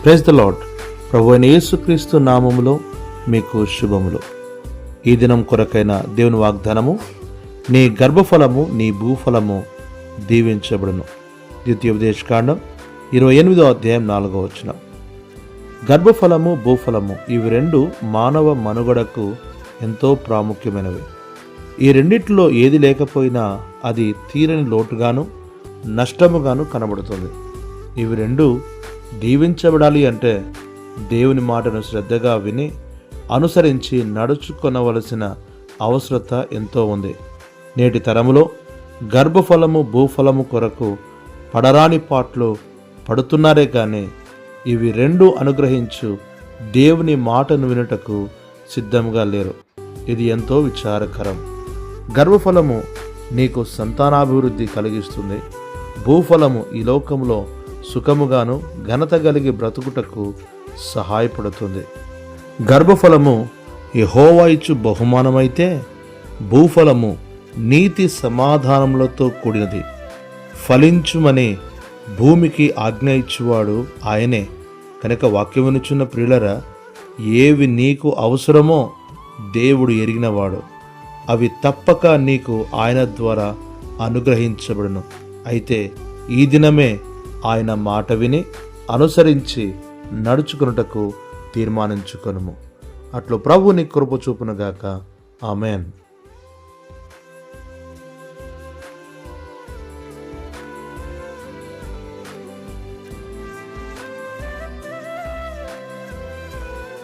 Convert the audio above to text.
Praise the lord. ప్రభు అయిన యేసుక్రీస్తు నామములో మీకు శుభములు. ఈ దినం కొరకైన దేవుని వాగ్దానము, నీ గర్భఫలము నీ భూఫలము దీవించబడును. ద్వితీయోపదేశకాండం 28వ అధ్యాయం 4వ వచనం. గర్భఫలము భూఫలము ఇవి రెండు మానవ మనుగడకు ఎంతో ప్రాముఖ్యమైనవి. ఈ రెండిట్లో ఏది లేకపోయినా అది తీరని లోటుగాను నష్టముగాను కనబడుతుంది. ఇవి రెండు దీవించబడాలి అంటే దేవుని మాటను శ్రద్ధగా విని అనుసరించి నడుచుకొనవలసిన అవసరత ఎంతో ఉంది. నేటి తరములో గర్భఫలము భూఫలము కొరకు పడరాని పాటలు పడుతున్నారే కానీ ఇవి రెండు అనుగ్రహించు దేవుని మాటను వినుటకు సిద్ధంగా లేరు. ఇది ఎంతో విచారకరం. గర్భఫలము నీకు సంతానాభివృద్ధి కలిగిస్తుంది. భూఫలము ఈ లోకంలో సుఖముగాను ఘనత కలిగి బ్రతుకుటకు సహాయపడుతుంది. గర్భఫలము యెహోవా ఇచ్చు బహుమానమైతే భూఫలము నీతి సమాధానములతో కూడినది. ఫలించుమని భూమికి ఆజ్ఞ ఇచ్చువాడు ఆయనే. కనుక వాక్యమునుచున్న ప్రియులరా, ఏవి నీకు అవసరమో దేవుడు ఎరిగినవాడు. అవి తప్పక నీకు ఆయన ద్వారా అనుగ్రహించబడును. అయితే ఈ దినమే ఆయన మాట విని అనుసరించి నడుచుకొనుటకు తీర్మానించుకొనుము. అట్లు ప్రభు నీ కృప చూపునుగాక. ఆమేన్.